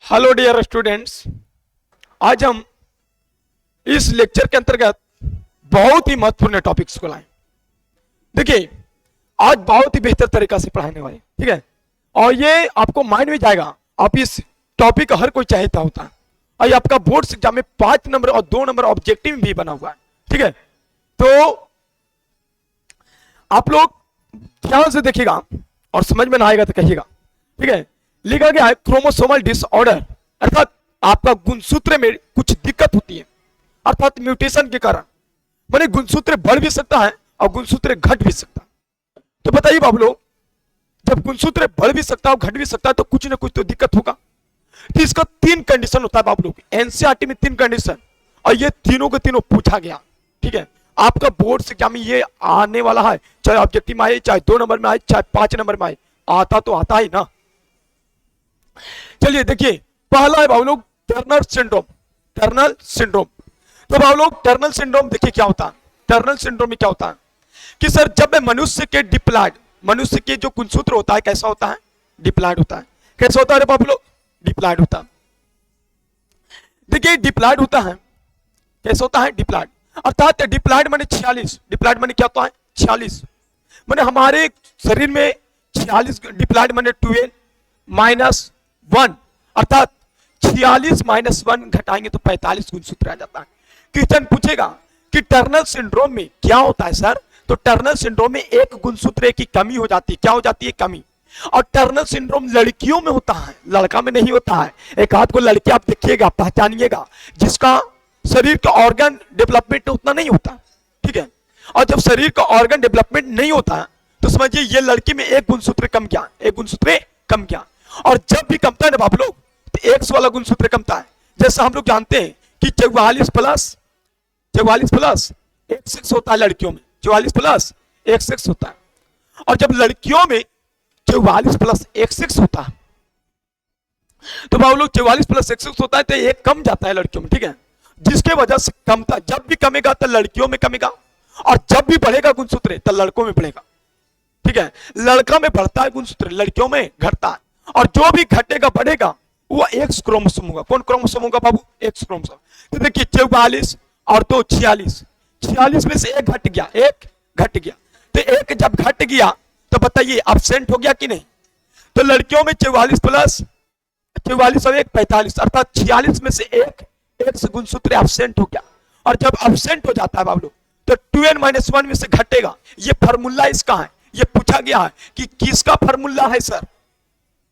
Hello dear students, आज हम इस लेक्चर के अंतर्गत बहुत ही महत्वपूर्ण टॉपिक्स को लाए। देखिए, आज बहुत ही बेहतर तरीका से पढ़ाने वाले, ठीक है, और ये आपको माइंड में जाएगा। आप इस टॉपिक का हर कोई चाहता होता है, और ये आपका बोर्ड एग्जाम में 5 नंबर और 2 नंबर ऑब्जेक्टिव भी बना हुआ है, ठीक है। तो आप लोग ध्यान से देखिएगा और समझ में ना आएगा तो कहिएगा, ठीक है। लिखा गया है क्रोमोसोमल डिसऑर्डर, अर्थात आपका गुणसूत्र में कुछ दिक्कत होती है, अर्थात म्यूटेशन के कारण। माने गुणसूत्र बढ़ भी सकता है और गुणसूत्र घट भी सकता है। तो बताइए बाबू लोग, जब गुणसूत्र बढ़ भी सकता है और घट भी सकता है तो कुछ ना कुछ तो दिक्कत होगा। तो इसका 3 कंडीशन होता है बाबू लोग, एनसीईआरटी में 3 कंडीशन, और ये तीनों के तीनों पूछा गया, ठीक है। आपका बोर्ड से एग्जाम में ये आने वाला है, चाहे ऑब्जेक्टिव में आए, चाहे 2 नंबर में आए, चाहे 5 नंबर में आए, आता तो आता ही ना। चलिए देखिए, पहला है बाबू लोग टर्नर सिंड्रोम। टर्नर सिंड्रोम, तो बाबू लोग टर्नर सिंड्रोम देखिए क्या होता है। टर्नर सिंड्रोम में क्या होता है कि सर, जब मनुष्य के डिप्लॉयड, मनुष्य के जो गुणसूत्र होता है कैसा होता है, डिप्लॉयड होता है। कैसा होता है बाबू लोग, डिप्लॉयड होता है। देखिए डिप्लॉयड होता है, कैसा होता है, डिप्लॉयड, अर्थात डिप्लॉयड माने 46। डिप्लॉयड माने क्या होता है, 46। माने हमारे शरीर में 46 डिप्लॉयड माने 12 माइनस 1, अर्थात 46 माइनस 1 घटाएंगे तो 45 गुणसूत्र आ जाता है। क्वेश्चन पूछेगा कि टर्नर सिंड्रोम में क्या होता है सर, तो टर्नर सिंड्रोम में एक गुणसूत्र की कमी हो जाती है। क्या हो जाती है, कमी। और टर्नर सिंड्रोम लड़कियों में होता है, लड़का में नहीं होता है। एक आध को लड़की आप देखिएगा, पहचानिएगा, जिसका शरीर का ऑर्गन डेवलपमेंट उतना नहीं होता, ठीक है। और जब शरीर का ऑर्गन डेवलपमेंट नहीं होता है तो समझिए ये लड़की में एक गुणसूत्र कम गया, एक गुणसूत्र कम गया। और जब भी कमता है ना बाबू लोग, तो एक्स वाला गुणसूत्र कमता है। जैसा हम लोग जानते हैं कि 44 प्लस X6 होता है लड़कियों में, 44 प्लस X6 होता है। और जब लड़कियों में 44 प्लस X6 होता है तो बाबू लोग 44 प्लस X6 होता है तो एक कम जाता है लड़कियों में, ठीक है। जिसके वजह से कमता, जब भी कमेगा तो लड़कियों में कमेगा, और जब भी बढ़ेगा गुणसूत्र तो लड़कों में बढ़ेगा, ठीक है। लड़का में बढ़ता है गुणसूत्र, लड़कियों में घटता है। और जो भी घटेगा बढ़ेगा वो एक्स क्रोमोसोम होगा। कौन क्रोमोसोम होगा बाबू, एक्स क्रोमोसोम। तो देखिए 44 और 2 46, 46 में से एक घट गया, एक घट गया। तो एक जब घट गया तो बताइए एब्सेंट हो गया कि नहीं। तो लड़कियों में 44 प्लस 44 और 1 45, अर्थात 46 में से एक एक्स गुणसूत्र एब्सेंट हो गया। और जब एब्सेंट हो जाता है बाबू तो 2n - 1 में से घटेगा। ये फार्मूला इसका है, ये पूछा गया है कि किसका फार्मूला है सर,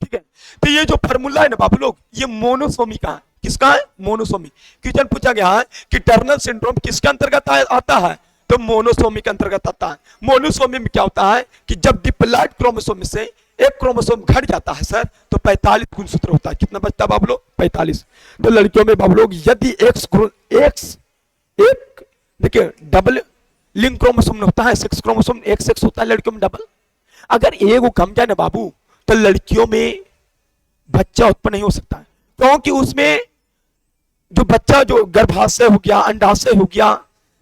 ठीक है। तो ये जो फार्मूला है ना बाबू लोग, ये मोनोसोमी का है। किसका है, मोनोसोमी। क्वेश्चन पूछा गया है कि टर्नर सिंड्रोम किसके अंतर्गत आता है, तो मोनोसोमी के अंतर्गत आता है। मोनोसोमी में क्या होता है कि जब डिप्लॉयड क्रोमोसोम में से एक क्रोमोसोम घट जाता है सर तो 45 गुणसूत्र होता है। कितना बचता है बाबू लोग, 45। तो लड़कियों में बाबू लोग यदि एक्स एक देखिए डबल लिंक क्रोमोसोम में होता है, 6 क्रोमोसोम, X6 होता है लड़कियों में डबल। अगर एक कम जाए ना बाबू तो लड़कियों में बच्चा उत्पन्न नहीं हो सकता है, क्योंकि उसमें जो बच्चा, जो गर्भाशय हो गया, अंडाशय हो गया,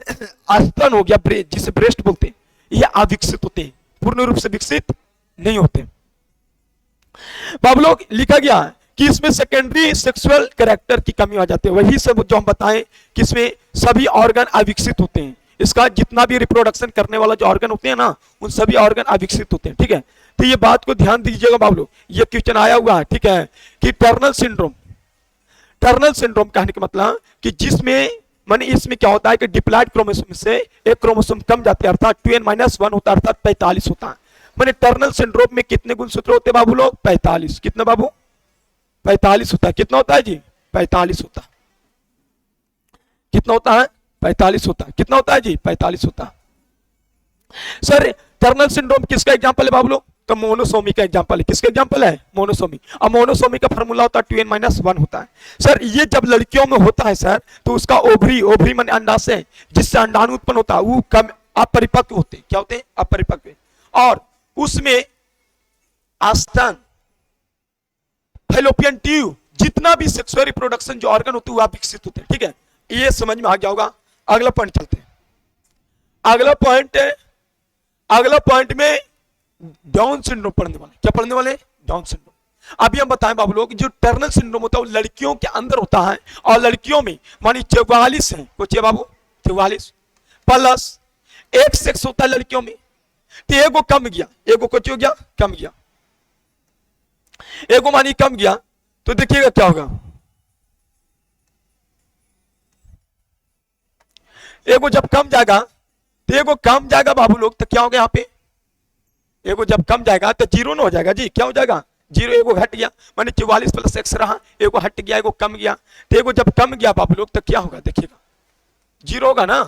स्तन हो गया, जिसे ब्रेस्ट बोलते हैं, ये अविकसित होते हैं, पूर्ण रूप से विकसित नहीं होते। बाबू लोग लिखा गया है कि इसमें सेकेंडरी सेक्सुअल कैरेक्टर की कमी आ जाती है। वही सब जो हम बताएं कि इसमें सभी ऑर्गन अविकसित होते हैं। इसका जितना भी रिप्रोडक्शन करने वाला जो ऑर्गन होते हैं ना, उन सभी ऑर्गन अविकसित होते हैं, ठीक है। तो ये बात को ध्यान दीजिएगा बाबू लोग, ये क्वेश्चन आया हुआ है, ठीक है, कि टर्नर सिंड्रोम। टर्नर सिंड्रोम कहने का मतलब कि जिसमें माने इसमें क्या होता है कि डिप्लॉयड क्रोमोसोम से एक क्रोमोसोम कम जाते हैं, अर्थात 2n - 1 होता है, अर्थात 45 होता है। माने टर्नर सिंड्रोम में कितने गुणसूत्र होते हैं बाबू लोग, 45। कितना बाबू, 45 होता है। कितना होता है जी, 45 होता है। कितना होता है, 45 होता है। कितना होता है जी, 45 होता है। सर टर्नर सिंड्रोम किसका एग्जांपल है बाबू लोग, तो मोनोसोमी का एग्जांपल है। किसका एग्जांपल है, मोनोसोमी। और मोनोसोमी का फार्मूला होता है 2n - 1 होता है। सर ये जब लड़कियों में होता है सर तो उसका ओवरी माने अंडाशय, जिससे अंडाणु उत्पन्न होता है, वो कम अपरिपक्व होते हैं। क्या होते हैं, अपरिपक्व। और उसमें स्तन, फैलोपियन ट्यूब, जितना भी सेक्सुअल रिप्रोडक्शन जो ऑर्गन होते हैं वो विकसित होते हैं, ठीक है। ये समझ में आ गया होगा। अगला पॉइंट चलते हैं। अगला पॉइंट में डाउन सिंड्रोम पढ़ने वाले। क्या पढ़ने वाले, डाउन सिंड्रोम। अभी हम बताएं बाबू लोग, जो टर्नल सिंड्रोम होता है वो लड़कियों के अंदर होता है, और लड़कियों में मानी 44 है, कुछ बाबू 44 प्लस एक सेक्स होता है लड़कियों में, तो एगो कम गया, एगो कुछ हो गया, कम गया, एगो मानी कम गया, तो देखिएगा क्या होगा, एगो जब कम जाएगा तो एगो कम जाएगा बाबू लोग, तो क्या होगा यहाँ पे, एगो जब कम जाएगा तो जीरो ना हो जाएगा जी, क्या हो जाएगा जीरो, एगो घट गया, माने 44 प्लस एक्स रहा, एगो हट गया, एगो कम गया, तो एगो जब कम गया बाबू लोग तो क्या होगा देखिएगा, जीरो होगा ना,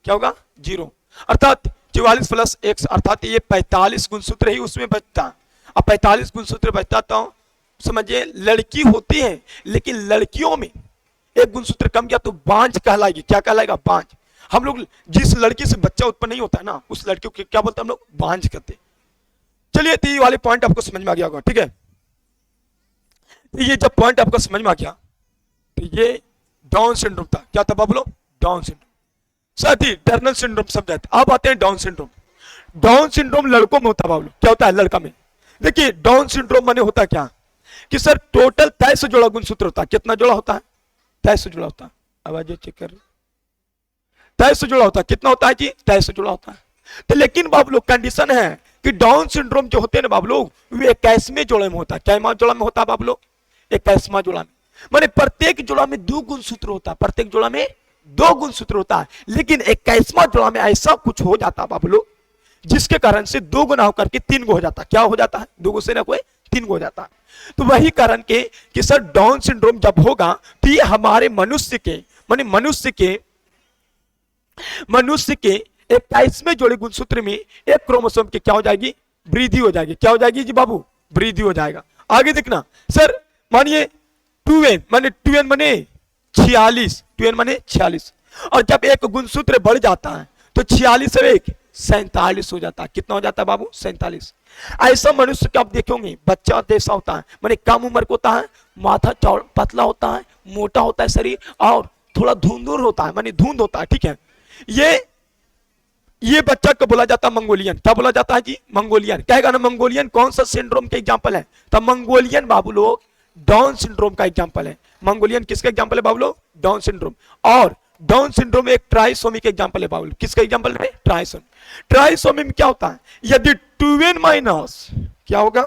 क्या होगा जीरो, अर्थात 44 प्लस एक्स, अर्थात ये 45 गुणसूत्र ही उसमें बचता, अब 45 गुणसूत्र बचता तो समझिए लड़की होती है, लेकिन लड़कियों में एक गुणसूत्र कम गया तो बांझ कहलाएगी, क्या कहलाएगा बांझ, हम लोग जिस लड़की से बच्चा उत्पन्न नहीं होता है ना उस लड़की को क्या बोलते हैं हम लोग बांझ कहते। चलिए तो ये वाले पॉइंट आपको समझ में आ गया होगा, ठीक है, तो ये जब पॉइंट आपको समझ में आ गया तो ये डाउन सिंड्रोम था, क्या था बाबू लोग डाउन सिंड्रोम, साथ ही टर्नल सिंड्रोम समझ आते। अब आते हैं डाउन सिंड्रोम। डाउन सिंड्रोम लड़कों में होता है बाबू लोग, क्या होता है लड़का में, देखिए डाउन सिंड्रोम माने होता क्या कि सर टोटल 23 जोड़ा गुणसूत्र होता है, कितना जोड़ा होता है 23 जोड़ा होता है, आवाज चेक कर 23 जोड़ा होता है, कितना होता है जी 23 जोड़ा होता है, तो लेकिन बाबू लोग कंडीशन है कि डाउन सिंड्रोम जो होते हैं ना बाबू लोग वे 21वें जोड़े में होता है, क्या जोड़ा में होता है बाबू लोग 21वां जोड़ा में, माने प्रत्येक जोड़ा में 2 गुणसूत्र होता है, प्रत्येक जोड़ा में 2 गुणसूत्र होता है, लेकिन 21वां जोड़ा में ऐसा कुछ हो जाता है बाबू लोग जिसके कारण से 2 गुना होकर के 3 गो हो जाता है, क्या हो जाता है 2 गो से ना कोई 3 गो हो जाता है, तो वही कारण के कि सर डाउन सिंड्रोम जब होगा तो ये हमारे मनुष्य के माने मनुष्य के 21वें जोड़े गुणसूत्र में एक क्रोमोसोम की क्या हो जाएगी वृद्धि हो जाएगी, क्या हो जाएगी जी बाबू वृद्धि हो जाएगा। आगे देखना सर मानिए 2n माने 2n माने 46, 2n माने 46, और जब एक गुणसूत्र बढ़ जाता है तो 46 से 1 47 हो जाता है, कितना हो जाता है बाबू 47। ऐसा मनुष्य का आप देखोगे बच्चा जैसा होता है, माने कम उम्र का होता है, माथा चौड़ा पतला होता है, मोटा होता है शरीर, और थोड़ा धुंधुर होता है माने धुंध होता है, ठीक है, ये बच्चा को बोला जाता है मंगोलियन, क्या बोला जाता है जी मंगोलियन, कहेगा ना मंगोलियन कौन सा सिंड्रोम का एग्जांपल है, तो मंगोलियन बाबू लोग डाउन सिंड्रोम का एग्जांपल है, मंगोलियन किसका एग्जांपल है बाबू लोग डाउन सिंड्रोम, और डाउन सिंड्रोम एक ट्राइसोमी का एग्जांपल है बाबू लोग, किसका एग्जांपल है ट्राइसोमी। ट्राइसोमी में क्या होता है यदि 2n माइनस क्या होगा,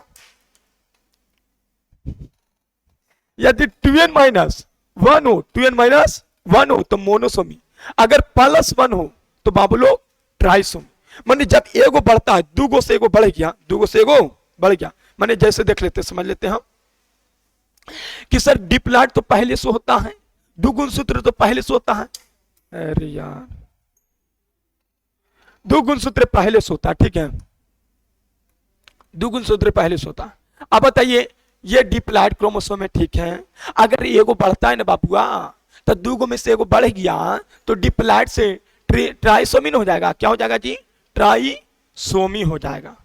यदि 2n माइनस 1 हो, 2n माइनस 1 हो तो मोनोसोमी, अगर प्लस 1 हो तो बाबू लोग ट्राइसोमी, माने जब एगो बढ़ता है 2 गो से एगो बढ़ गया, 2 गो से एगो बढ़ गया, माने जैसे देख लेते समझ लेते हैं हम कि सर डिप्लॉइड तो पहले से होता है, 2 गुणसूत्र तो पहले से होता है, अरे यार 2 गुणसूत्र पहले से होता है, ठीक है 2 गुणसूत्र पहले से होता है। अब बताइए ये डिप्लॉइड क्रोमोसोम है, ठीक है, अगर एगो बढ़ता है ना बापुआ तो 2 गो में से एगो बढ़ गया तो डिप्लॉइड से ट्राइसोमी हो जाएगा, क्या हो जाएगा जी ट्राइसोमी हो जाएगा,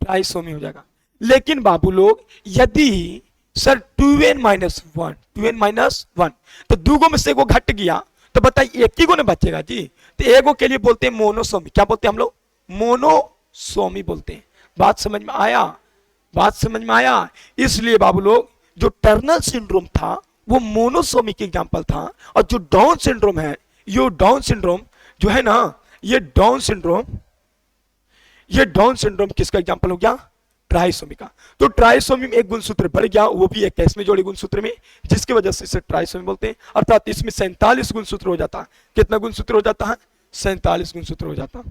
ट्राइसोमी हो जाएगा। लेकिन बाबू लोग यदि सर 2n माइनस 1 तो 2 गो में से एगो घट गया तो बताइए एक ही गो ने बचेगा जी, तो एगो के लिए बोलते हैं मोनोसोमी, क्या बोलते हैं हम लोग मोनोसोमी बोलते हैं। बात समझ में आया, बात समझ में आया। इसलिए बाबू लोग जो टर्नल सिंड्रोम था वो मोनोसोमी के एग्जांपल था, और जो डाउन सिंड्रोम है ये डाउन सिंड्रोम जो है ना ये डाउन सिंड्रोम किसका एग्जांपल हो गया ट्राइसोमी का। तो ट्राइसोमी में एक गुणसूत्र बढ़ गया, वो भी 21वें जोड़े गुणसूत्र में, जिसकी वजह से इसे ट्राइसोमी बोलते हैं, अर्थात इसमें 47 गुणसूत्र हो जाता है। कितना गुणसूत्र हो जाता है 47 गुणसूत्र हो जाता है।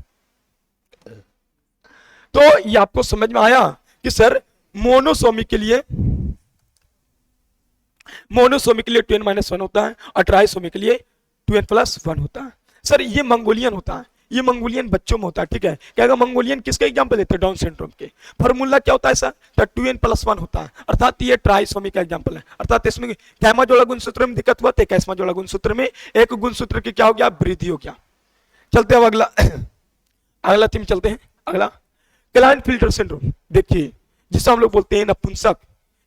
तो ये आपको समझ में आया कि सर मोनोसोमी के लिए 2n माइनस 1 होता है और ट्राइसोमी के लिए 2n प्लस 1 होता है। सर ये मंगोलियन होता है, ये मंगोलियन बच्चों में होता है, ठीक है, क्या मंगोलियन किसका एग्जांपल देते हैं डाउन सिंड्रोम के। फॉर्मूला क्या होता है सर, तो 2n प्लस 1 होता है, अर्थात ये ट्राइसोमी का एग्जांपल है, अर्थात इसमें गैमा जोड़ा गुणसूत्र में दिक्कत हुआ, 21वां जोड़ा गुणसूत्र में एक गुणसूत्र की क्या हो गया वृद्धि हो गया। चलते हैं अगला अगला थीम चलते हैं। अगला क्लाइनफिल्टर सिंड्रोम, देखिए जिसे हम लोग बोलते हैं नपुंसक,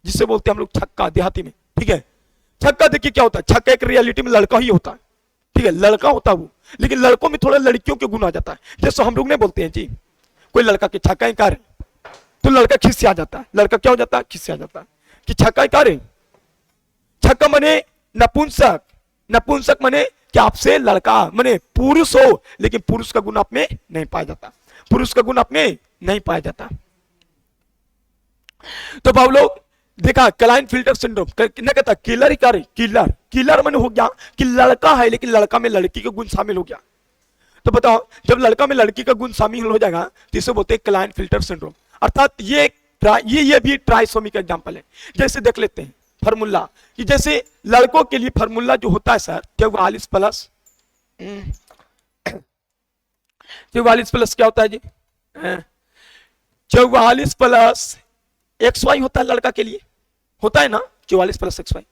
जिसे बोलते हैं हम लोग छक्का देहाती में, ठीक है। छक्का देखिए क्या होता है, छक्का एक रियलिटी में लड़का ही होता है, ठीक है, लड़का होता है वो, लेकिन लड़कों में थोड़ा लड़कियों के गुण आ जाता है। जैसे हम लोग नहीं बोलते हैं जी कोई लड़का के छक्का ही कार तो लड़का खिसिया जाता है। लड़का क्या हो जाता है? खिसिया जाता है कि छक्का क्या रे? छक्का मने नपुंसक, नपुंसक मने कि आपसे लड़का मने पुरुष हो, लेकिन पुरुष का गुण आप में नहीं पाया जाता, पुरुष का गुण आप में नहीं पाया जाता। तो बाबू लोग देखा क्लाइन फिल्टर सिंड्रोम क्या कहता है? किलर ही क्या रे? किलर, किलर मने हो गया कि लड़का है लेकिन लड़का में लड़की का गुण शामिल हो गया। तो बताओ जब लड़का में लड़की का गुण शामिल हो जाएगा तो इसे बोलते हैं क्लाइन फिल्टर सिंड्रोम। अर्थात ये भी ट्राइसोमी का एग्जांपल है। जैसे देख लेते हैं फार्मूला कि जैसे लड़कों के लिए फार्मूला जो होता है सर 44 प्लस 44 प्लस क्या होता है जी? 44 प्लस XY होता है लड़का के लिए, होता है ना 44 प्लस XY।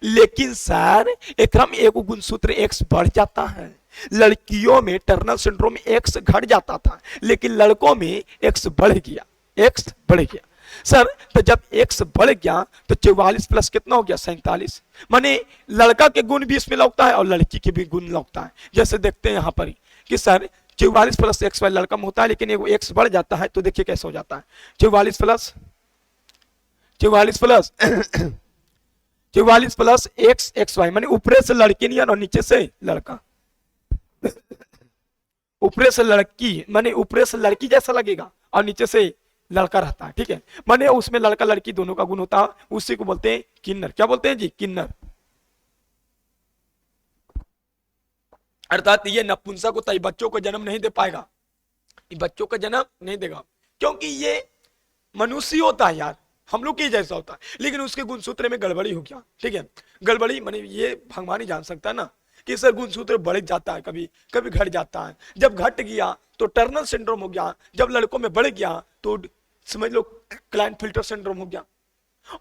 लेकिन सर एक गुणसूत्र X बढ़ जाता है। लड़कियों में टर्नर सिंड्रोम में X घट जाता था, लेकिन लड़कों में X बढ़ गया, X बढ़ गया सर। तो जब X बढ़ गया तो 44 प्लस कितना हो गया? 47। माने लड़का के गुण भी इसमें लगता है और लड़की के भी गुण लगता है। जैसे देखते हैं यहां पर कि सर 44 प्लस XY लड़का में होता है, लेकिन एगो X बढ़ जाता है, तो देखिए कैसे हो जाता है 44 प्लस 44 प्लस XY माने ऊपर से लड़की नहीं और नीचे से लड़का। ऊपर से लड़की माने ऊपर से लड़की जैसा लगेगा और नीचे से लड़का रहता है, ठीक है। माने उसमें लड़का लड़की दोनों का गुण होता है, उसी को बोलते हैं किन्नर। क्या बोलते हैं जी? किन्नर। अर्थात ये नपुंसक होता है, बच्चों को जन्म नहीं दे पाएगा, ये बच्चों का जन्म नहीं देगा, क्योंकि ये मनुष्य होता है यार, हम लोग के जैसा होता है, लेकिन उसके गुणसूत्र में गड़बड़ी हो गया, ठीक है। गड़बड़ी माने ये भगवान ही जान सकता है ना कि सर गुणसूत्र बढ़ जाता है, कभी कभी घट जाता है। जब घट गया तो टर्नर सिंड्रोम हो गया, जब लड़कों में बढ़ गया तो समझ लो क्लाइन फिल्टर सिंड्रोम हो गया।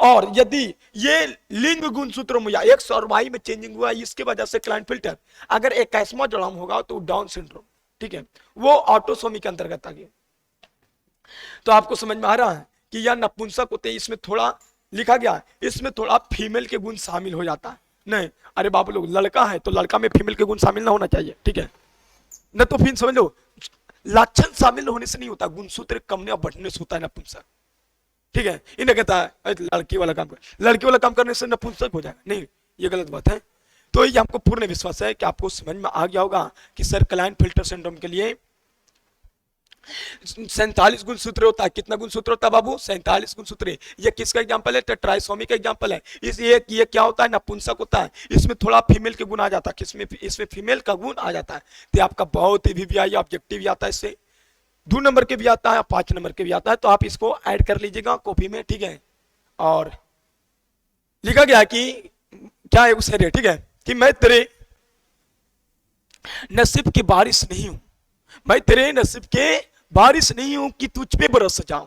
और यदि ये लिंग गुणसूत्र में या X और Y में चेंजिंग हुआ, इसके वजह से क्लाइन फिल्टर, अगर 21वां जोड़ाम होगा तो डाउन सिंड्रोम, ठीक है, वो ऑटोसोमी के अंतर्गत आ गया। तो आपको समझ में आ रहा है कि यह नपुंसक होते हैं, इसमें थोड़ा लिखा गया है, इसमें थोड़ा फीमेल के गुण शामिल हो जाता है। नहीं अरे बाबू लोग लड़का है तो लड़का में फीमेल के गुण शामिल ना होना चाहिए, ठीक है न, तो फिर समझ लो लक्षण शामिल होने से नहीं होता, गुणसूत्र कमने और बढ़ने से होता है नपुंसक, ठीक है। इन्हें कहता है लड़की वाला काम कर, लड़की वाला काम करने से नपुंसक हो जाएगा, नहीं ये गलत बात है। तो ये हमको पूर्ण विश्वास है कि आपको समझ में आ गया होगा कि सर क्लाइन फिल्टर सिंड्रोम के लिए 47 गुणसूत्र होता है। कितना गुणसूत्र होता है बाबू? 47 गुणसूत्र। ये किसका एग्जांपल है? ट्राइसोमी का एग्जांपल है। ये क्या होता है? नपुंसक होता है, इसमें थोड़ा फीमेल के गुण आ जाता है, किसमें? इसमें फीमेल का गुण आ जाता है। तो आपका बहुत ही VVI ऑब्जेक्टिव भी आता है, इससे 2 नंबर के भी आता है, 5 नंबर के भी आता है, तो आप इसको ऐड कर लीजिएगा कॉपी में, ठीक है। और लिखा गया कि क्या है उसे, ठीक है, कि मैं तेरे नसीब की बारिश नहीं हूं, मैं तेरे नसीब के बारिश नहीं हूं कि तुझ पे बरस जाऊं,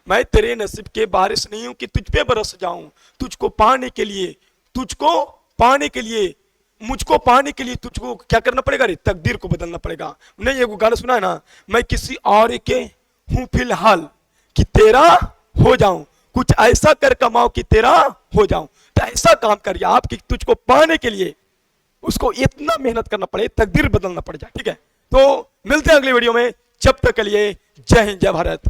मैं तेरे नसीब के बारिश नहीं हूं कि तुझ पे बरस जाऊं, तुझको पाने के लिए मुझको पाने के लिए तुझको क्या करना पड़ेगा रे? तकदीर को बदलना पड़ेगा। नहीं ये गाना सुना है ना, मैं किसी और के हूं फिलहाल कि तेरा हो जाऊं, कुछ ऐसा कर कमाओ कि तेरा हो जाऊं। तो ऐसा काम करिए आप कि तुझको पाने के लिए उसको इतना मेहनत करना पड़े, तकदीर बदलना पड़ जाए, ठीक है। तो मिलते हैं अगली वीडियो में, जब तक के लिए जय हिंद जय भारत।